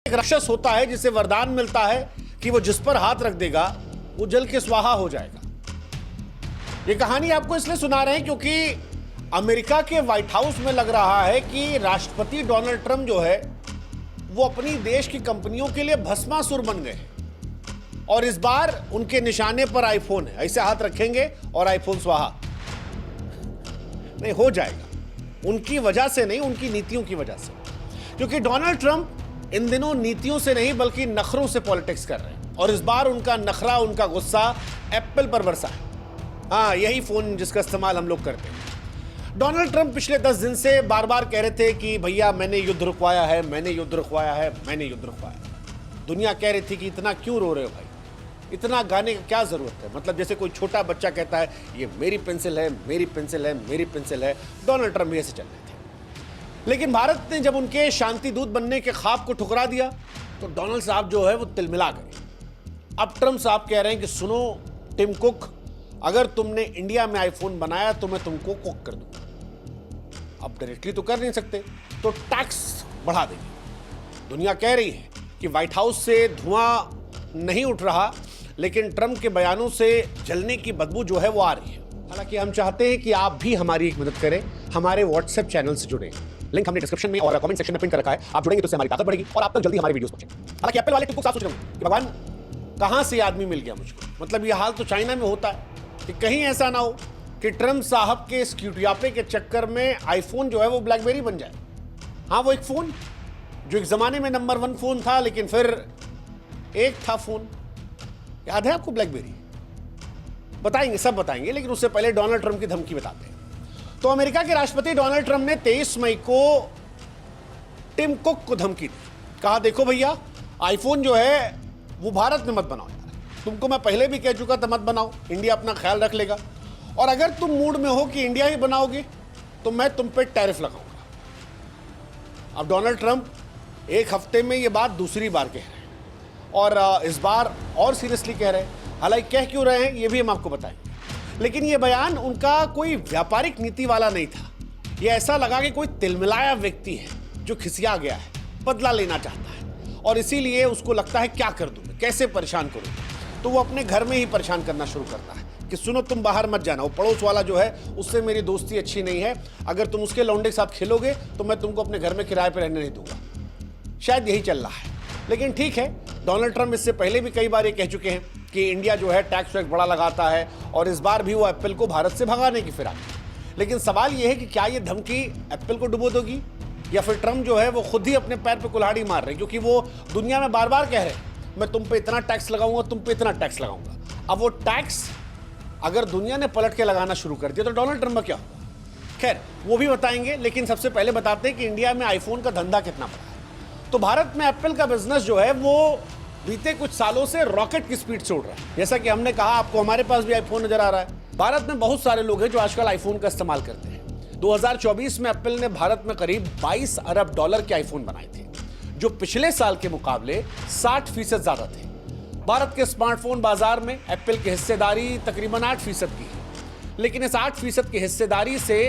एक राक्षस होता है जिसे वरदान मिलता है कि वो जिस पर हाथ रख देगा वो जल के स्वाहा हो जाएगा। ये कहानी आपको इसलिए सुना रहे हैं क्योंकि अमेरिका के व्हाइट हाउस में लग रहा है कि राष्ट्रपति डोनाल्ड ट्रंप जो है वो अपनी देश की कंपनियों के लिए भस्मासुर बन गए हैं और इस बार उनके निशाने पर आईफोन है। ऐसे हाथ रखेंगे और आईफोन स्वाहा नहीं हो जाएगा। उनकी वजह से नहीं, उनकी नीतियों की वजह से, क्योंकि डोनाल्ड ट्रंप इन दिनों नीतियों से नहीं बल्कि नखरों से पॉलिटिक्स कर रहे हैं और इस बार उनका नखरा, उनका गुस्सा एप्पल पर बरसा है। हाँ, यही फोन जिसका इस्तेमाल हम लोग करते हैं। डोनाल्ड ट्रंप पिछले 10 दिन से बार बार कह रहे थे कि भैया मैंने युद्ध रुकवाया है, मैंने युद्ध रुकवाया है, मैंने युद्ध रुकवाया। दुनिया कह रही थी कि इतना क्यों रो रहे हो भाई, इतना गाने की क्या जरूरत है। मतलब जैसे कोई छोटा बच्चा कहता है ये मेरी पेंसिल है, मेरी पेंसिल है, मेरी पेंसिल है। डोनाल्ड ट्रंप भी ऐसे चल रहे थे। लेकिन भारत ने जब उनके शांति दूत बनने के ख्वाब को ठुकरा दिया तो डोनाल्ड साहब जो है वो तिलमिला गए। अब ट्रंप साहब कह रहे हैं कि सुनो टिम कुक, अगर तुमने इंडिया में आईफोन बनाया तो मैं तुमको कुक कर दूंगा। अब डायरेक्टली तो कर नहीं सकते तो टैक्स बढ़ा देंगे। दुनिया कह रही है कि व्हाइट हाउस से धुआं नहीं उठ रहा, लेकिन ट्रंप के बयानों से जलने की बदबू जो है वो आ रही है। हालांकि हम चाहते हैं कि आप भी हमारी एक मदद करें, हमारे व्हाट्सएप चैनल से जुड़ें। लिंक हमने डिस्क्रिप्शन में और कमेंट सेक्शन में पिन कर रखा है। आप जुड़ेंगे तो इससे हमारी ताकत बढ़ेगी और आप तक जल्दी हमारी वीडियोस पहुंचेंगे। हालांकि एप्पल वाले टिप्पो साफ सोच रहे हैं कि भगवान कहां से आदमी मिल गया मुझको। मतलब ये हाल तो चाइना में होता है कि कहीं ऐसा ना हो कि ट्रंप साहब के इस क्यूटियापे के चक्कर में आईफोन जो है वो ब्लैकबेरी बन जाए। हाँ, वो एक फोन जो एक जमाने में नंबर 1 फोन था, लेकिन फिर एक था फोन, याद है आपको, ब्लैकबेरी। बताएंगे, सब बताएंगे, लेकिन उससे पहले डोनाल्ड ट्रंप की धमकी बताते हैं। तो अमेरिका के राष्ट्रपति डोनाल्ड ट्रंप ने 23 मई को टिम कुक को धमकी दी। कहा देखो भैया, आईफोन जो है वो भारत में मत बनाओ यार, तुमको मैं पहले भी कह चुका था मत बनाओ, इंडिया अपना ख्याल रख लेगा, और अगर तुम मूड में हो कि इंडिया ही बनाओगे तो मैं तुम पे टैरिफ लगाऊंगा। अब डोनाल्ड ट्रंप एक हफ्ते में ये बात दूसरी बार कह रहे हैं और इस बार और सीरियसली कह रहे हैं। हालांकि कह क्यों रहे हैं ये भी हम आपको बताएंगे, लेकिन ये बयान उनका कोई व्यापारिक नीति वाला नहीं था। ये ऐसा लगा कि कोई तिलमिलाया व्यक्ति है जो खिसिया गया है, बदला लेना चाहता है और इसीलिए उसको लगता है क्या कर दूं मैं, कैसे परेशान करूं। तो वो अपने घर में ही परेशान करना शुरू करता है कि सुनो तुम बाहर मत जाना, वो पड़ोस वाला जो है उससे मेरी दोस्ती अच्छी नहीं है, अगर तुम उसके लौंडे के साथ खेलोगे तो मैं तुमको अपने घर में किराए पर रहने नहीं दूंगा। शायद यही चल रहा है। लेकिन ठीक है, डोनाल्ड ट्रंप इससे पहले भी कई बार ये कह चुके हैं कि इंडिया जो है टैक्स वैक्स बड़ा लगाता है और इस बार भी वो एप्पल को भारत से भगाने की फिराक है। लेकिन सवाल ये है कि क्या ये धमकी एप्पल को डुबो दोगी या फिर ट्रंप जो है वो खुद ही अपने पैर पे कुल्हाड़ी मार रहे हैं, क्योंकि वो दुनिया में बार बार कह रहे हैं मैं तुम पे इतना टैक्स लगाऊंगा, तुम पे इतना टैक्स लगाऊंगा। अब वो टैक्स अगर दुनिया ने पलट के लगाना शुरू कर दिया तो डोनाल्ड ट्रंप का क्या होगा, खैर वो भी बताएंगे। लेकिन सबसे पहले बताते हैं कि इंडिया में आईफोन का धंधा कितना बड़ा है। तो भारत में एप्पल का बिजनेस जो है वो बीते कुछ सालों से रॉकेट की स्पीड से उड़ रहा है। जैसा कि हमने कहा आपको, हमारे पास भी आईफोन नजर आ रहा है। भारत में बहुत सारे लोग हैं जो आजकल आईफोन का इस्तेमाल करते हैं। 2024 में एप्पल ने भारत में करीब $22 अरब के आईफोन बनाए थे, जो पिछले साल के मुकाबले 60% ज्यादा थे। भारत के स्मार्टफोन बाजार में एप्पल की हिस्सेदारी तकरीबन 8% की है, लेकिन इस 8% की हिस्सेदारी से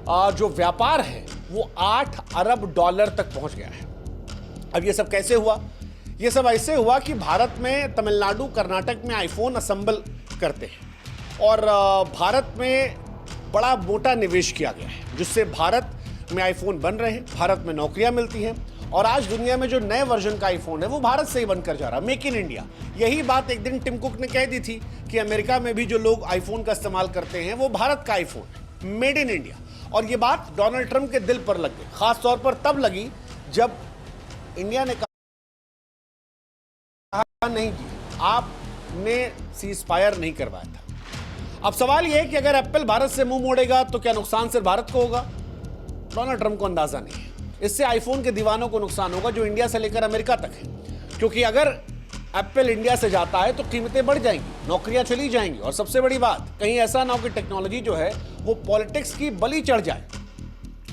जो व्यापार है वो $8 अरब तक पहुंच गया है। अब ये सब कैसे हुआ? ये सब ऐसे हुआ कि भारत में तमिलनाडु, कर्नाटक में आईफोन असेंबल करते हैं और भारत में बड़ा मोटा निवेश किया गया है, जिससे भारत में आईफोन बन रहे हैं, भारत में नौकरियां मिलती हैं और आज दुनिया में जो नए वर्जन का आईफोन है वो भारत से ही बनकर जा रहा है, मेक इन इंडिया। यही बात एक दिन टिम कुक ने कह दी थी कि अमेरिका में भी जो लोग आईफोन का इस्तेमाल करते हैं वो भारत का आईफोन है, मेड इन इंडिया। और ये बात डोनाल्ड ट्रंप के दिल पर लग गई, खासतौर पर तब लगी जब इंडिया ने कहा नहीं की, आपने सीज फायर नहीं करवाया था। अब सवाल यह है कि अगर एप्पल भारत से मुंह मोड़ेगा तो क्या नुकसान सिर्फ भारत को होगा? डोनाल्ड ट्रंप को अंदाजा नहीं है। इससे आईफोन के दीवानों को नुकसान होगा जो इंडिया से लेकर अमेरिका तक है, क्योंकि अगर एप्पल इंडिया से जाता है तो कीमतें बढ़ जाएंगी, नौकरियां चली जाएंगी और सबसे बड़ी बात, कहीं ऐसा ना हो कि टेक्नोलॉजी जो है वो पॉलिटिक्स की बलि चढ़ जाए।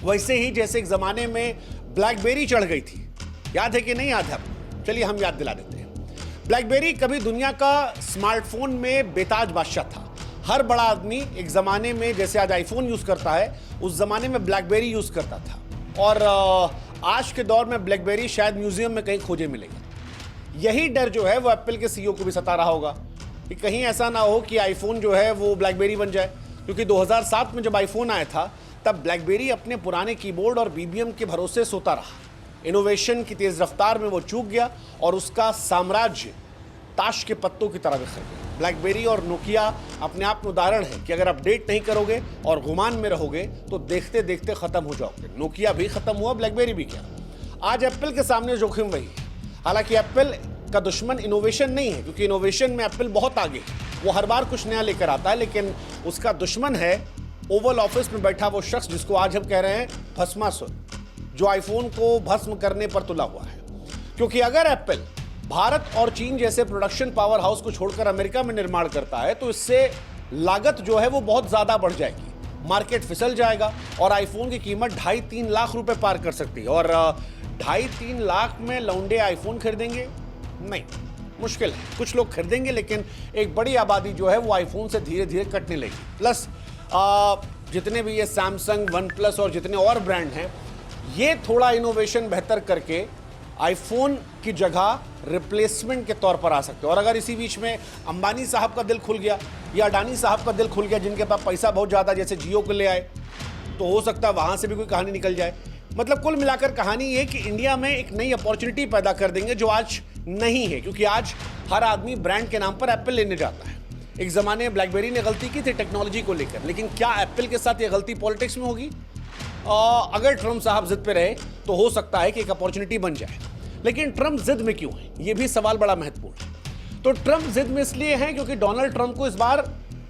वैसे ही जैसे एक जमाने में ब्लैकबेरी चढ़ गई थी, याद है कि नहीं याद है आपको? चलिए हम याद दिला देते हैं। ब्लैकबेरी कभी दुनिया का स्मार्टफोन में बेताज बादशाह था। हर बड़ा आदमी एक ज़माने में, जैसे आज आईफोन यूज़ करता है, उस ज़माने में ब्लैकबेरी यूज़ करता था। और आज के दौर में ब्लैकबेरी शायद म्यूजियम में कहीं खोजे मिलेगा। यही डर जो है वो एप्पल के सीईओ को भी सता रहा होगा कि कहीं ऐसा ना हो कि आईफोन जो है वो ब्लैकबेरी बन जाए, क्योंकि 2007 में जब आईफोन आया था तब ब्लैकबेरी अपने पुराने कीबोर्ड और बीबीएम के भरोसे सोता रहा। इनोवेशन की तेज रफ्तार में वो चूक गया और उसका साम्राज्य ताश के पत्तों की तरह बिखर गया। ब्लैकबेरी और नोकिया अपने आप में उदाहरण है कि अगर अपडेट नहीं करोगे और गुमान में रहोगे तो देखते देखते खत्म हो जाओगे। नोकिया भी खत्म हुआ, ब्लैकबेरी भी क्या। आज एप्पल के सामने जोखिम वही है। हालांकि एप्पल का दुश्मन इनोवेशन नहीं है, क्योंकि इनोवेशन में एप्पल बहुत आगे है, वो हर बार कुछ नया लेकर आता है, लेकिन उसका दुश्मन है ओवल ऑफिस में बैठा वो शख्स जिसको आज हम कह रहे हैं भस्मासुर, जो आईफोन को भस्म करने पर तुला हुआ है। क्योंकि अगर एप्पल भारत और चीन जैसे प्रोडक्शन पावर हाउस को छोड़कर अमेरिका में निर्माण करता है तो इससे लागत जो है वो बहुत ज्यादा बढ़ जाएगी, मार्केट फिसल जाएगा और आईफोन की कीमत 2.5-3 लाख रुपए पार कर सकती है। और 2.5-3 लाख में लौंडे आईफोन खरीदेंगे? नहीं, मुश्किल है। कुछ लोग खरीदेंगे, लेकिन एक बड़ी आबादी जो है वो आईफोन से धीरे धीरे कटने लगी। प्लस जितने भी ये सैमसंग, वन प्लस और जितने और ब्रांड हैं, ये थोड़ा इनोवेशन बेहतर करके आईफोन की जगह रिप्लेसमेंट के तौर पर आ सकते हैं। और अगर इसी बीच में अंबानी साहब का दिल खुल गया या अडानी साहब का दिल खुल गया, जिनके पास पैसा बहुत ज़्यादा, जैसे जियो को ले आए, तो हो सकता है वहाँ से भी कोई कहानी निकल जाए। मतलब कुल मिलाकर कहानी ये कि इंडिया में एक नई अपॉर्चुनिटी पैदा कर देंगे जो आज नहीं है, क्योंकि आज हर आदमी ब्रांड के नाम पर एप्पल लेने जाता है। एक ज़माने में ब्लैकबेरी ने गलती की थी टेक्नोलॉजी को लेकर, लेकिन क्या एप्पल के साथ ये गलती पॉलिटिक्स में होगी? अगर ट्रम्प साहब जिद पे रहे तो हो सकता है कि एक अपॉर्चुनिटी बन जाए। लेकिन ट्रम्प जिद में क्यों है, ये भी सवाल बड़ा महत्वपूर्ण है। तो ट्रम्प जिद में इसलिए है क्योंकि डोनाल्ड ट्रम्प को इस बार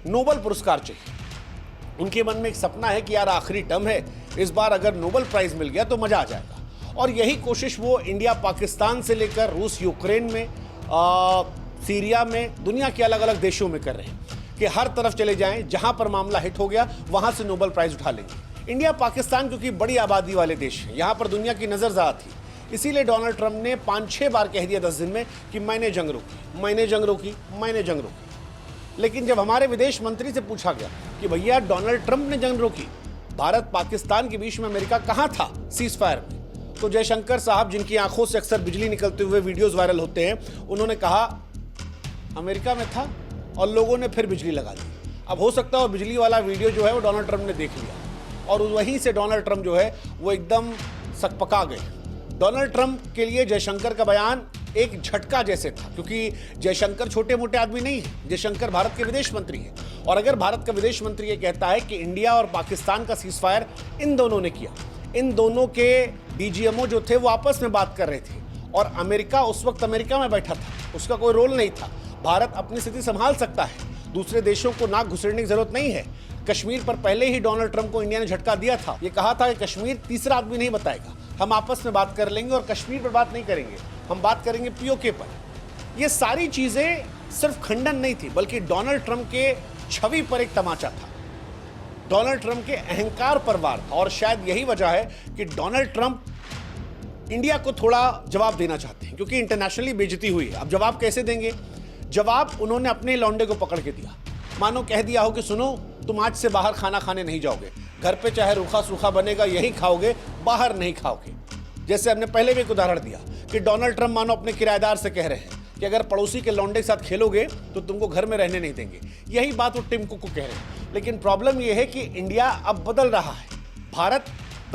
नोबेल पुरस्कार चाहिए। उनके मन में एक सपना है कि यार आखिरी टर्म है, इस बार अगर नोबेल प्राइज मिल गया तो मजा आ जाएगा। और यही कोशिश वो इंडिया पाकिस्तान से लेकर रूस यूक्रेन में, सीरिया में, दुनिया के अलग अलग देशों में कर रहे हैं कि हर तरफ चले जाएं, जहां पर मामला हिट हो गया वहां से नोबेल प्राइज उठा लेंगे। इंडिया पाकिस्तान क्योंकि बड़ी आबादी वाले देश हैं, यहां पर दुनिया की नजर ज़्यादा थी, इसीलिए डोनाल्ड ट्रंप ने 5-6 बार कह दिया 10 दिन में कि मैंने जंग रोकी, मैंने जंग रोकी, मैंने जंग रोकी। लेकिन जब हमारे विदेश मंत्री से पूछा गया कि भैया डोनाल्ड ट्रंप ने जंग रोकी, भारत पाकिस्तान के बीच में अमेरिका कहाँ था सीज फायर में, तो जयशंकर साहब, जिनकी आंखों से अक्सर बिजली निकलते हुए वीडियोस वायरल होते हैं, उन्होंने कहा अमेरिका में था और लोगों ने फिर बिजली लगा दी। अब हो सकता है वो बिजली वाला वीडियो जो है वो डोनाल्ड ट्रंप ने देख लिया और वहीं से डोनाल्ड ट्रंप जो है वो एकदम सकपका गए। डोनाल्ड ट्रंप के लिए जयशंकर का बयान एक झटका जैसे था, क्योंकि जयशंकर छोटे मोटे आदमी नहीं है, जयशंकर भारत के विदेश मंत्री हैं। और अगर भारत का विदेश मंत्री ये कहता है कि इंडिया और पाकिस्तान का सीज फायर इन दोनों ने किया, इन दोनों के डीजीएमओ जो थे वो आपस में बात कर रहे थे और अमेरिका उस वक्त अमेरिका में बैठा था, उसका कोई रोल नहीं था। भारत अपनी स्थिति संभाल सकता है, दूसरे देशों को नाक घुसेड़ने की जरूरत नहीं है। कश्मीर पर पहले ही डोनाल्ड ट्रंप को इंडिया ने झटका दिया था, ये कहा था कि कश्मीर तीसरा आदमी नहीं बताएगा, हम आपस में बात कर लेंगे और कश्मीर पर बात नहीं करेंगे, हम बात करेंगे पीओके पर। ये सारी चीजें सिर्फ खंडन नहीं थी, बल्कि डोनाल्ड ट्रंप के छवि पर एक तमाचा था, डोनाल्ड ट्रंप के अहंकार पर वार था। और शायद यही वजह है कि डोनाल्ड ट्रंप इंडिया को थोड़ा जवाब देना चाहते हैं, क्योंकि इंटरनेशनली बेइज्जती हुई है। अब जवाब कैसे देंगे? जवाब उन्होंने अपने लौंडे को पकड़ के दिया। मानो कह दिया हो कि सुनो, तुम आज से बाहर खाना खाने नहीं जाओगे, घर पे चाहे रूखा सूखा बनेगा यही खाओगे, बाहर नहीं खाओगे। जैसे हमने पहले भी एक उदाहरण दिया कि डोनाल्ड ट्रंप मानो अपने किराएदार से कह रहे हैं कि अगर पड़ोसी के लौंडे के साथ खेलोगे तो तुमको घर में रहने नहीं देंगे। यही बात वो टिम कुक को कह रहे हैं। लेकिन प्रॉब्लम यह है कि इंडिया अब बदल रहा है। भारत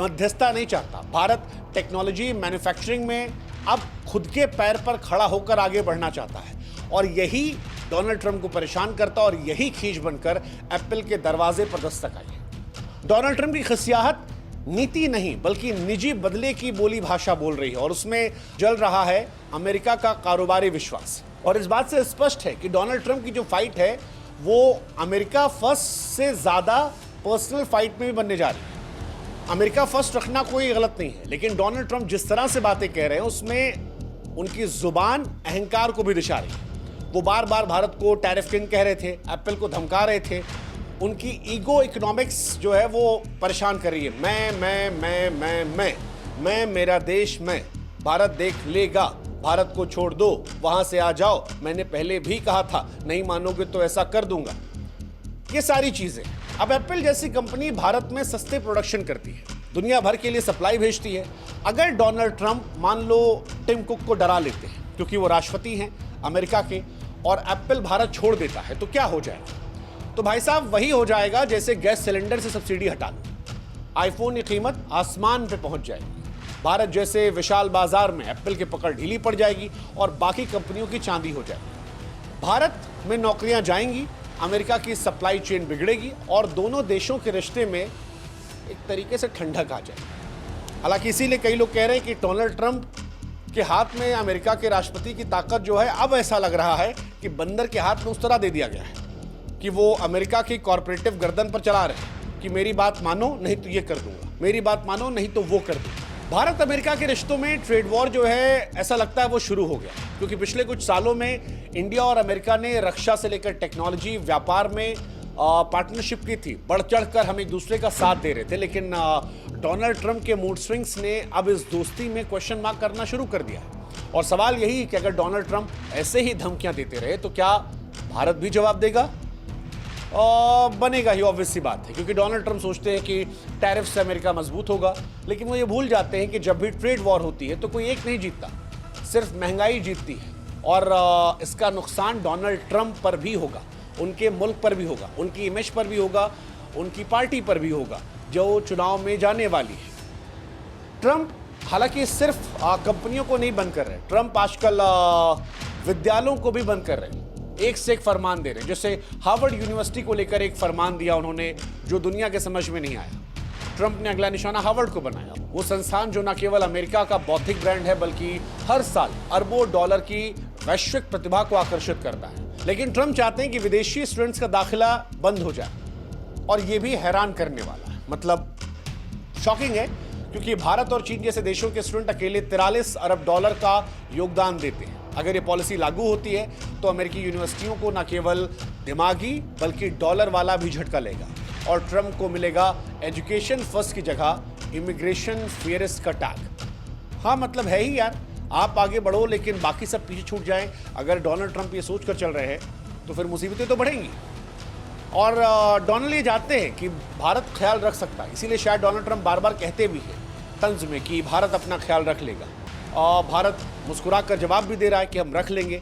मध्यस्थता नहीं चाहता, भारत टेक्नोलॉजी मैन्युफैक्चरिंग में अब खुद के पैर पर खड़ा होकर आगे बढ़ना चाहता है। और यही डोनाल्ड ट्रंप को परेशान करता और यही खींच बनकर एप्पल के दरवाजे पर दस्तक आई है। डोनाल्ड ट्रंप की खसियाहत नीति नहीं बल्कि निजी बदले की बोली भाषा बोल रही है और उसमें जल रहा है अमेरिका का कारोबारी विश्वास। और इस बात से स्पष्ट है कि डोनाल्ड ट्रंप की जो फाइट है वो अमेरिका फर्स्ट से ज्यादा पर्सनल फाइट में भी बनने जा रही है। अमेरिका फर्स्ट रखना कोई गलत नहीं है, लेकिन डोनाल्ड ट्रंप जिस तरह से बातें कह रहे हैं उसमें उनकी जुबान अहंकार को भी दिशा रही है। वो बार बार भारत को टैरिफ किंग कह रहे थे, एप्पल को धमका रहे थे। उनकी ईगो इकोनॉमिक्स जो है वो परेशान कर रही है। मैं मेरा देश, मैं, भारत देख लेगा, भारत को छोड़ दो, वहां से आ जाओ, मैंने पहले भी कहा था, नहीं मानोगे तो ऐसा कर दूंगा। ये सारी चीजें। अब एप्पल जैसी कंपनी भारत में सस्ते प्रोडक्शन करती है, दुनिया भर के लिए सप्लाई भेजती है। अगर डोनाल्ड ट्रंप मान लो टिम कुक को डरा लेते हैं क्योंकि वो राष्ट्रपति हैं अमेरिका के, और एप्पल भारत छोड़ देता है, तो क्या हो जाएगा? तो भाई साहब वही हो जाएगा जैसे गैस सिलेंडर से सब्सिडी हटा लो, आईफोन की कीमत आसमान पे पहुंच जाएगी। भारत जैसे विशाल बाजार में एप्पल की पकड़ ढीली पड़ जाएगी और बाकी कंपनियों की चांदी हो जाएगी। भारत में नौकरियां जाएंगी, अमेरिका की सप्लाई चेन बिगड़ेगी और दोनों देशों के रिश्ते में एक तरीके से ठंडक आ जाएगी। हालांकि इसीलिए कई लोग कह रहे हैं कि डोनाल्ड ट्रंप के हाथ में अमेरिका के राष्ट्रपति की ताकत जो है, अब ऐसा लग रहा है कि बंदर के हाथ में उस तरह दे दिया गया है कि वो अमेरिका की कॉर्पोरेटिव गर्दन पर चला रहे हैं कि मेरी बात मानो नहीं तो ये कर दूंगा, मेरी बात मानो नहीं तो वो कर दूंगा। भारत अमेरिका के रिश्तों में ट्रेड वॉर जो है, ऐसा लगता है वो शुरू हो गया, क्योंकि पिछले कुछ सालों में इंडिया और अमेरिका ने रक्षा से लेकर टेक्नोलॉजी, व्यापार में पार्टनरशिप की थी। बढ़ चढ़कर हम एक दूसरे का साथ दे रहे थे, लेकिन डोनाल्ड ट्रंप के मूड स्विंग्स ने अब इस दोस्ती में क्वेश्चन मार्क करना शुरू कर दिया है। और सवाल यही कि अगर डोनाल्ड ट्रंप ऐसे ही धमकियां देते रहे तो क्या भारत भी जवाब देगा? बनेगा ही, ऑब्वियस सी बात है, क्योंकि डोनाल्ड ट्रंप सोचते हैं कि टैरिफ से अमेरिका मजबूत होगा, लेकिन वो ये भूल जाते हैं कि जब भी ट्रेड वॉर होती है तो कोई एक नहीं जीतता, सिर्फ महंगाई जीतती है। और इसका नुकसान डोनाल्ड ट्रंप पर भी होगा, उनके मुल्क पर भी होगा, उनकी इमेज पर भी होगा, उनकी पार्टी पर भी होगा जो चुनाव में जाने वाली है। ट्रंप हालांकि सिर्फ कंपनियों को नहीं बंद कर रहे, ट्रंप आजकल विद्यालयों को भी बंद कर रहे हैं, एक से एक फरमान दे रहे हैं। जैसे हार्वर्ड यूनिवर्सिटी को लेकर एक फरमान दिया उन्होंने जो दुनिया के समझ में नहीं आया। ट्रंप ने अगला निशाना हार्वर्ड को बनाया, वो संस्थान जो न केवल अमेरिका का बौद्धिक ब्रांड है बल्कि हर साल अरबों डॉलर की वैश्विक प्रतिभा को आकर्षित करता है। लेकिन ट्रंप चाहते हैं कि विदेशी स्टूडेंट्स का दाखिला बंद हो जाए, और ये भी हैरान करने वाला है, मतलब शॉकिंग है, क्योंकि भारत और चीन जैसे देशों के स्टूडेंट अकेले 43 अरब डॉलर का योगदान देते हैं। अगर ये पॉलिसी लागू होती है तो अमेरिकी यूनिवर्सिटियों को न केवल दिमागी बल्कि डॉलर वाला भी झटका लेगा, और ट्रंप को मिलेगा एजुकेशन फर्स्ट की जगह इमिग्रेशन फियर्स का टैग। हाँ, मतलब है ही यार, आप आगे बढ़ो लेकिन बाकी सब पीछे छूट जाएं। अगर डोनाल्ड ट्रंप ये सोच कर चल रहे हैं तो फिर मुसीबतें तो बढ़ेंगी। और डोनाल्ड ये जानते हैं कि भारत ख्याल रख सकता है, इसीलिए शायद डोनाल्ड ट्रंप बार बार कहते भी हैं तंज में कि भारत अपना ख्याल रख लेगा, और भारत मुस्कुरा कर जवाब भी दे रहा है कि हम रख लेंगे।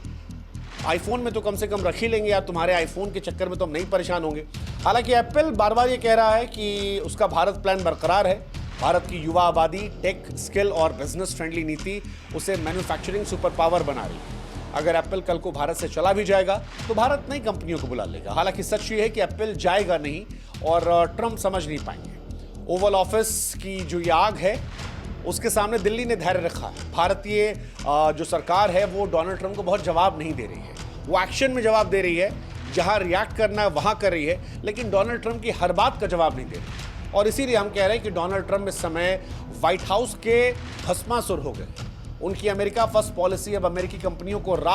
आईफोन में तो कम से कम रख ही लेंगे यार, तुम्हारे आईफोन के चक्कर में तो हम नहीं परेशान होंगे। हालांकि एप्पल बार बार ये कह रहा है कि उसका भारत प्लान बरकरार है। भारत की युवा आबादी, टेक, स्किल और बिजनेस फ्रेंडली नीति उसे मैन्युफैक्चरिंग सुपर पावर बना रही है। अगर एप्पल कल को भारत से चला भी जाएगा तो भारत नई कंपनियों को बुला लेगा। हालांकि सच ये है कि एप्पल जाएगा नहीं और ट्रंप समझ नहीं पाएंगे। ओवल ऑफिस की जो ये आग है उसके सामने दिल्ली ने धैर्य रखा है। भारतीय जो सरकार है वो डोनाल्ड ट्रंप को बहुत जवाब नहीं दे रही है, वो एक्शन में जवाब दे रही है, जहां रिएक्ट करना है वहां कर रही है, लेकिन डोनाल्ड ट्रंप की हर बात का जवाब नहीं दे रही। और इसीलिए हम कह रहे हैं कि डोनाल्ड ट्रंप इस समय व्हाइट हाउस के भस्मासुर हो गए। उनकी अमेरिका फर्स्ट पॉलिसी अब अमेरिकी कंपनियों को राह